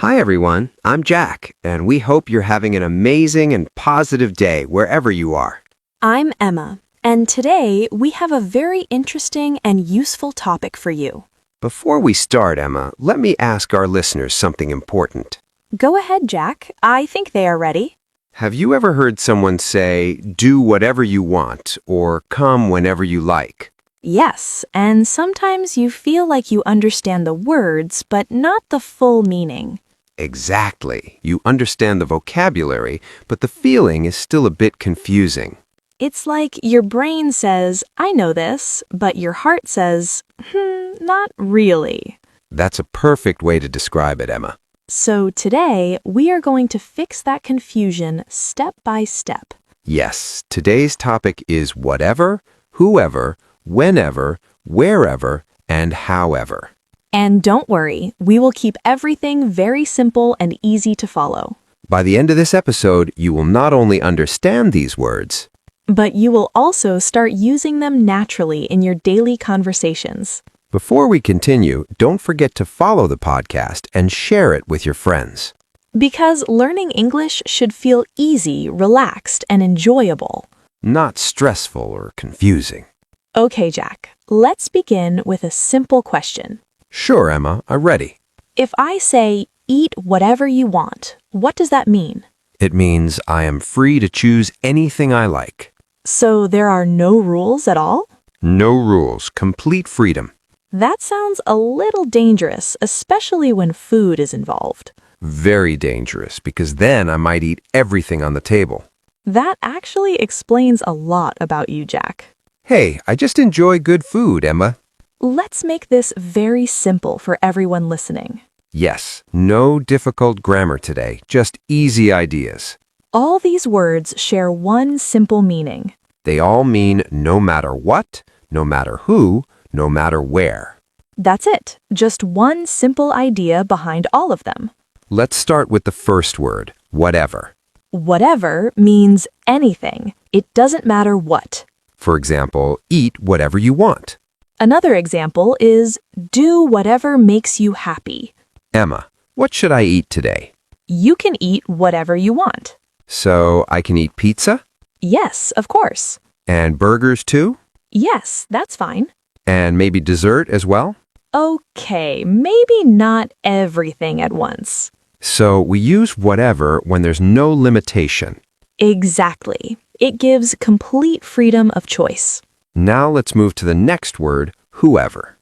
Hi, everyone. I'm Jack, and we hope you're having an amazing and positive day wherever you are. I'm Emma, and today we have a very interesting and useful topic for you. Before we start, Emma, let me ask our listeners something important. Go ahead, Jack. I think they are ready. Have you ever heard someone say, do whatever you want, or come whenever you like? Yes, and sometimes you feel like you understand the words, but not the full meaning. Exactly. You understand the vocabulary, but the feeling is still a bit confusing. It's like your brain says, I know this, but your heart says, not really. That's a perfect way to describe it, Emma. So today, we are going to fix that confusion step by step. Yes, today's topic is whatever, whoever, whenever, wherever, and however. And don't worry, we will keep everything very simple and easy to follow. By the end of this episode, you will not only understand these words, But you will also start using them naturally in your daily conversations. before we continue, don't forget to follow the podcast and share it with your friends. Because learning English should feel easy, relaxed, and enjoyable. Not stressful or confusing. Okay, Jack, let's begin with a simple question. Sure, Emma, I'm ready. If I say, eat whatever you want, what does that mean? It means I am free to choose anything I like. So there are no rules at all? No rules, complete freedom. That sounds a little dangerous, especially when food is involved. Very dangerous, because then I might eat everything on the table. That actually explains a lot about you, Jack. Hey, I just enjoy good food, Emma. Let's make this very simple for everyone listening. Yes, no difficult grammar today, just easy ideas. All these words share one simple meaning. They all mean no matter what, no matter who, no matter where. That's it, just one simple idea behind all of them. Let's start with the first word, whatever. Whatever means anything. It doesn't matter what. For example, eat whatever you want. Another example is do whatever makes you happy. Emma, what should I eat today? You can eat whatever you want. So I can eat pizza? Yes, of course. And burgers too? Yes, that's fine. And maybe dessert as well? Okay, maybe not everything at once. So we use whatever when there's no limitation. Exactly. It gives complete freedom of choice. Now let's move to the next word, whoever.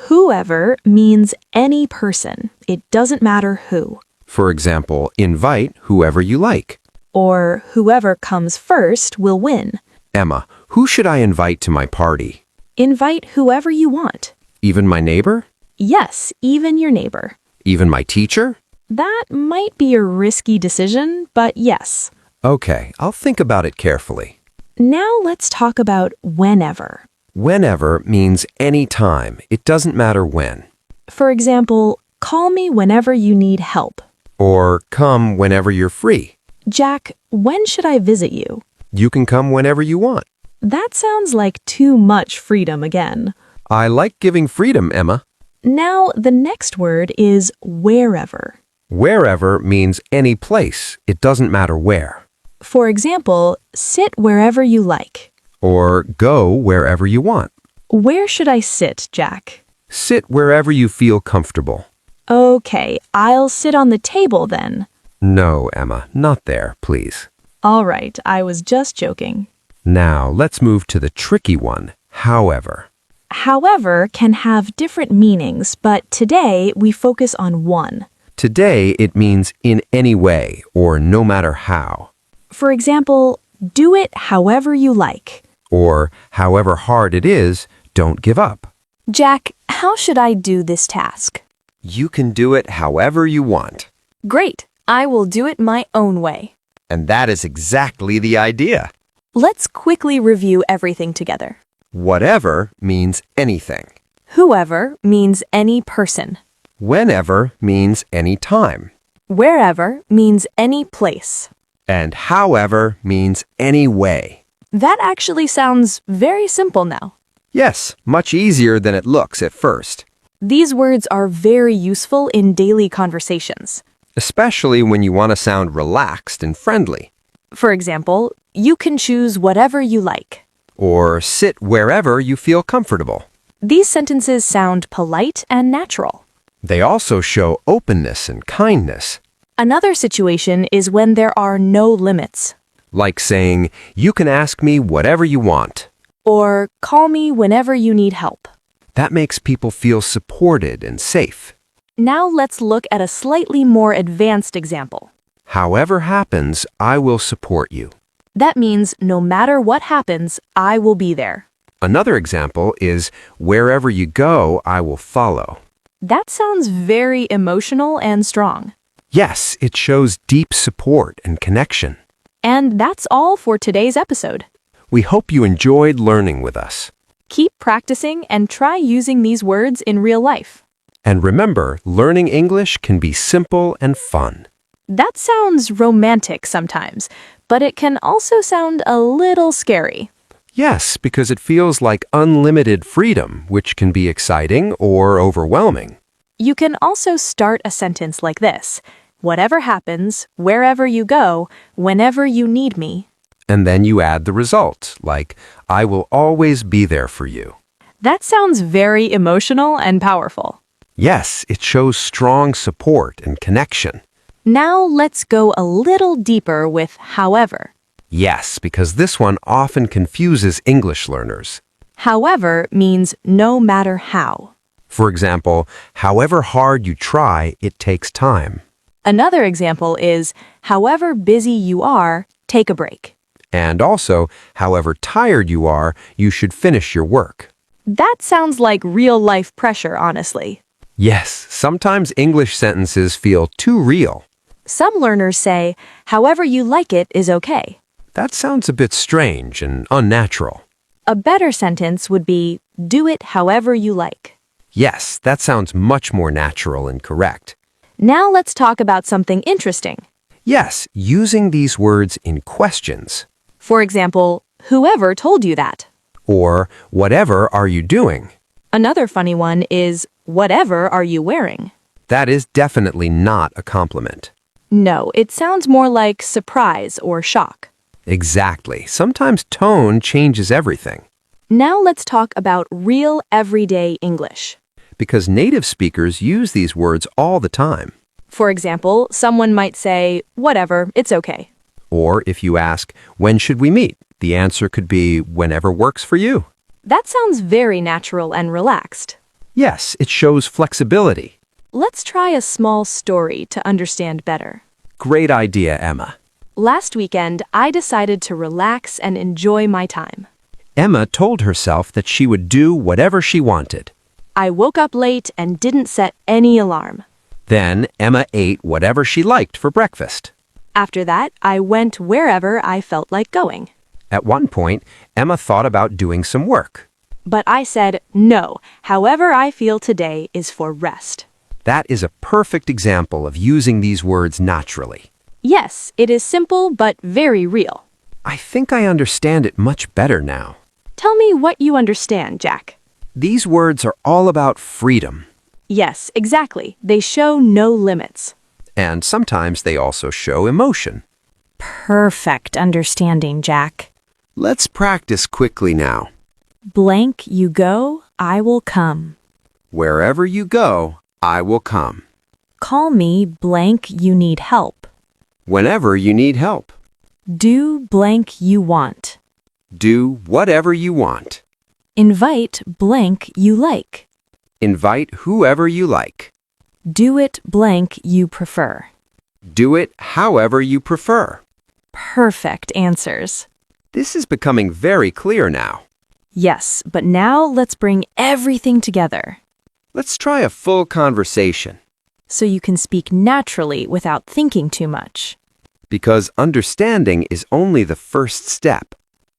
Whoever means any person. It doesn't matter who. For example, invite whoever you like. Or whoever comes first will win. Emma, who should I invite to my party? Invite whoever you want. Even my neighbor? Yes, even your neighbor. Even my teacher? That might be a risky decision, but yes. Okay, I'll think about it carefully. Now let's talk about whenever. Whenever means any time. It doesn't matter when. For example, call me whenever you need help. Or come whenever you're free. Jack, when should I visit you? You can come whenever you want. That sounds like too much freedom again. I like giving freedom, Emma. Now, the next word is wherever. Wherever means any place. It doesn't matter where. For example, sit wherever you like. Or go wherever you want. Where should I sit, Jack? Sit wherever you feel comfortable. Okay, I'll sit on the table then. No, Emma, not there, please. All right, I was just joking. Now, let's move to the tricky one, however. However can have different meanings, but today we focus on one. Today, it means in any way or no matter how. For example, do it however you like. Or however hard it is, don't give up. Jack, how should I do this task? You can do it however you want. Great, I will do it my own way. And that is exactly the idea. Let's quickly review everything together. Whatever means anything. Whoever means any person. Whenever means any time. Wherever means any place. And however means any way. That actually sounds very simple now. Yes, much easier than it looks at first. These words are very useful in daily conversations. especially when you want to sound relaxed and friendly, For example, you can choose whatever you like. or sit wherever you feel comfortable. These sentences sound polite and natural. They also show openness and kindness, Another situation is when there are no limits, like saying, "You can ask me whatever you want." or call me whenever you need help. That makes people feel supported and safe. Now let's look at a slightly more advanced example. However happens, I will support you. That means no matter what happens, I will be there. Another example is, "Wherever you go, I will follow." That sounds very emotional and strong. Yes, it shows deep support and connection. And that's all for today's episode. We hope you enjoyed learning with us. Keep practicing and try using these words in real life. And remember, learning English can be simple and fun. That sounds romantic sometimes, but it can also sound a little scary. Yes, because it feels like unlimited freedom, which can be exciting or overwhelming. You can also start a sentence like this: whatever happens, wherever you go, whenever you need me. And then you add the result, like, "I will always be there for you." That sounds very emotional and powerful. Yes, it shows strong support and connection. Now let's go a little deeper with however. Yes, because this one often confuses English learners. However means no matter how. For example, however hard you try, it takes time. Another example is, however busy you are, take a break. And also, however tired you are, you should finish your work. That sounds like real-life pressure, honestly. Yes, sometimes English sentences feel too real. Some learners say, however you like it is okay. That sounds a bit strange and unnatural. A better sentence would be, do it however you like. Yes, that sounds much more natural and correct. Now let's talk about something interesting. Yes, using these words in questions. For example, whoever told you that? Or, whatever are you doing? Another funny one is, whatever are you wearing? That is definitely not a compliment. No, it sounds more like surprise or shock. Exactly. Sometimes tone changes everything. Now let's talk about real everyday English. Because native speakers use these words all the time. For example, someone might say, whatever, it's okay. Or if you ask, "When should we meet?" the answer could be, "Whenever works for you." That sounds very natural and relaxed. Yes, it shows flexibility. Let's try a small story to understand better. Great idea, Emma. Last weekend, I decided to relax and enjoy my time. Emma told herself that she would do whatever she wanted. I woke up late and didn't set any alarm. Then Emma ate whatever she liked for breakfast. After that, I went wherever I felt like going. At one point, Emma thought about doing some work. But I said, no, however I feel today is for rest. That is a perfect example of using these words naturally. Yes, it is simple but very real. I think I understand it much better now. Tell me what you understand, Jack. These words are all about freedom. Yes, exactly. They show no limits. And sometimes they also show emotion. Perfect understanding, Jack. Let's practice quickly now. Blank you go, I will come. Wherever you go, I will come. Call me blank you need help. Whenever you need help. Do blank you want. Do whatever you want. Invite blank you like. Invite whoever you like. Do it blank you prefer. Do it however you prefer. Perfect answers. This is becoming very clear now. Yes, but now let's bring everything together Let's try a full conversation. so you can speak naturally without thinking too much. Because understanding is only the first step.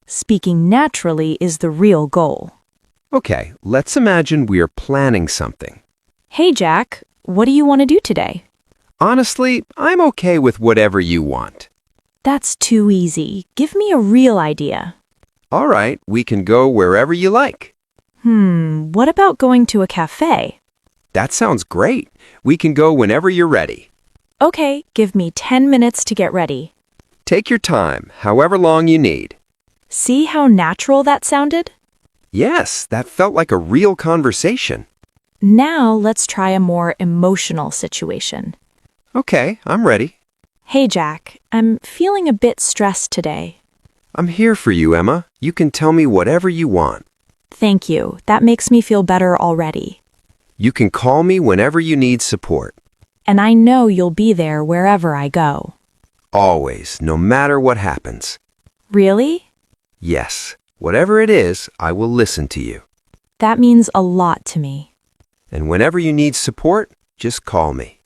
Speaking naturally is the real goal. Okay, let's imagine we are planning something. Hey, Jack, what do you want to do today? Honestly, I'm okay with whatever you want. That's too easy. Give me a real idea. All right, we can go wherever you like. What about going to a cafe? That sounds great. We can go whenever you're ready. Okay, give me 10 minutes to get ready. Take your time, however long you need. See how natural that sounded? Yes, that felt like a real conversation. Now let's try a more emotional situation. Okay, I'm ready. Hey Jack, I'm feeling a bit stressed today. I'm here for you, Emma. You can tell me whatever you want. Thank you. That makes me feel better already. You can call me whenever you need support. And I know you'll be there wherever I go. Always, no matter what happens. Really? Yes, whatever it is, I will listen to you. That means a lot to me. And whenever you need support, just call me.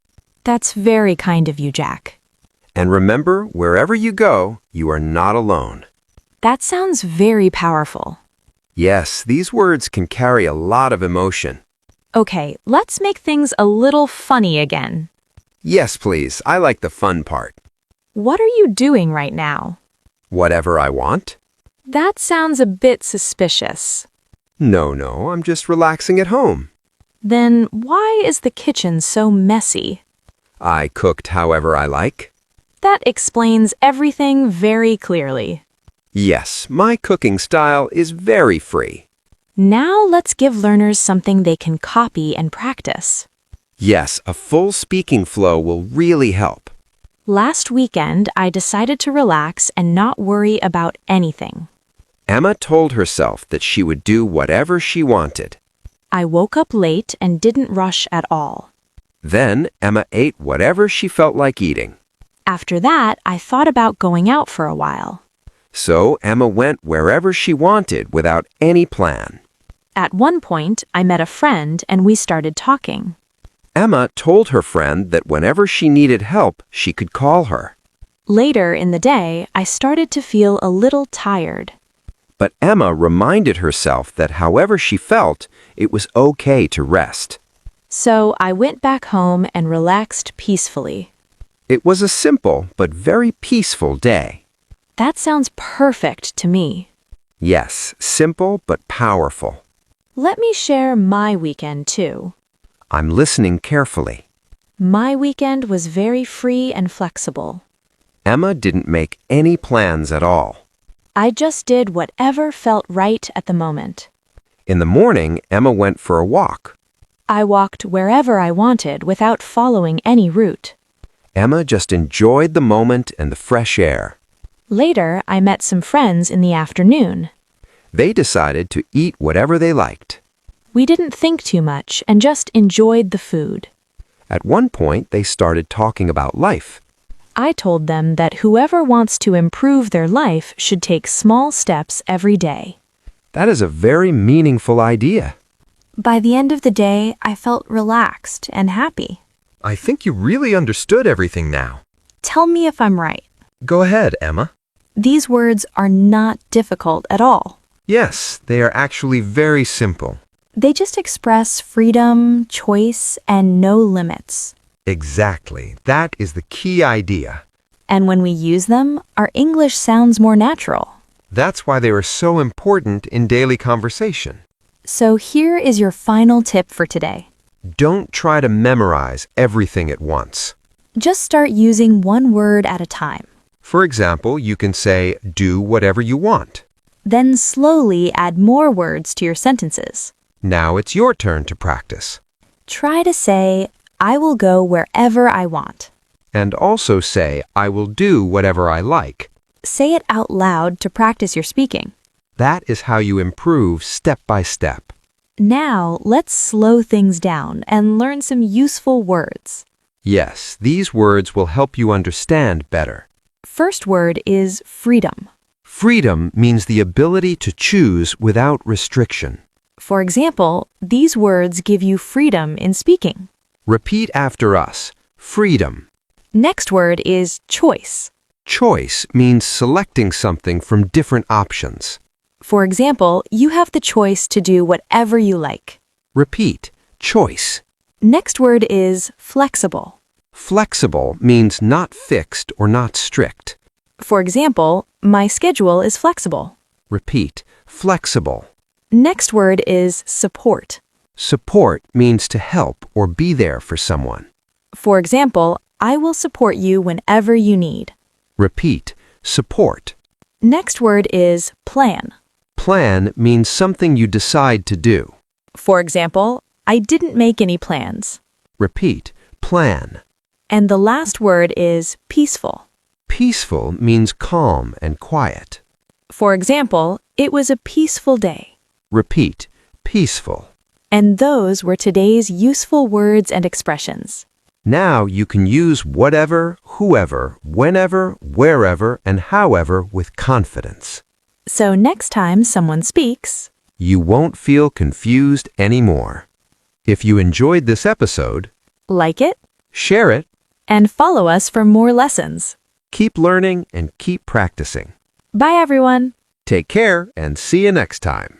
That's very kind of you, Jack. And remember, wherever you go, you are not alone. That sounds very powerful. Yes, these words can carry a lot of emotion. Okay, let's make things a little funny again. Yes, please. I like the fun part. What are you doing right now? Whatever I want? That sounds a bit suspicious. No, I'm just relaxing at home. Then why is the kitchen so messy? I cooked however I like. That explains everything very clearly. Yes, my cooking style is very free. Now let's give learners something they can copy and practice. Yes, a full speaking flow will really help. Last weekend, I decided to relax and not worry about anything. Emma told herself that she would do whatever she wanted. I woke up late and didn't rush at all. Then Emma ate whatever she felt like eating. After that, I thought about going out for a while. So Emma went wherever she wanted without any plan. At one point, I met a friend and we started talking. Emma told her friend that whenever she needed help, she could call her. Later in the day, I started to feel a little tired. But Emma reminded herself that however she felt, it was okay to rest. So I went back home and relaxed peacefully. It was a simple but very peaceful day. That sounds perfect to me. Yes, simple but powerful. Let me share my weekend too. I'm listening carefully. My weekend was very free and flexible. Emma didn't make any plans at all. I just did whatever felt right at the moment. In the morning, Emma went for a walk. I walked wherever I wanted without following any route. Emma just enjoyed the moment and the fresh air. Later, I met some friends in the afternoon. They decided to eat whatever they liked. We didn't think too much and just enjoyed the food. At one point, they started talking about life. I told them that whoever wants to improve their life should take small steps every day. That is a very meaningful idea. By the end of the day, I felt relaxed and happy. I think you really understood everything now. Tell me if I'm right. Go ahead, Emma. These words are not difficult at all. Yes, they are actually very simple. They just express freedom, choice, and no limits. Exactly. That is the key idea. And when we use them, our English sounds more natural. That's why they are so important in daily conversation. So here is your final tip for today. Don't try to memorize everything at once. Just start using one word at a time. For example, you can say, do whatever you want. Then slowly add more words to your sentences. Now it's your turn to practice. Try to say, I will go wherever I want. And also say, I will do whatever I like. Say it out loud to practice your speaking. That is how you improve step by step. Now, let's slow things down and learn some useful words. Yes, these words will help you understand better. First word is freedom. Freedom means the ability to choose without restriction. For example, these words give you freedom in speaking. Repeat after us. Freedom. Next word is choice. Choice means selecting something from different options. For example, you have the choice to do whatever you like. Repeat. Choice. Next word is flexible. Flexible means not fixed or not strict. For example, my schedule is flexible. Repeat. Flexible. Next word is support. Support means to help or be there for someone. For example, I will support you whenever you need. Repeat, support. Next word is plan. Plan means something you decide to do. For example, I didn't make any plans. Repeat, plan. And the last word is peaceful. Peaceful means calm and quiet. For example, it was a peaceful day. Repeat, peaceful. And those were today's useful words and expressions. Now you can use whatever, whoever, whenever, wherever, and however with confidence. So next time someone speaks, You won't feel confused anymore. If you enjoyed this episode, like it, share it, and follow us for more lessons. keep learning, and keep practicing. Bye, everyone. Take care and see you next time.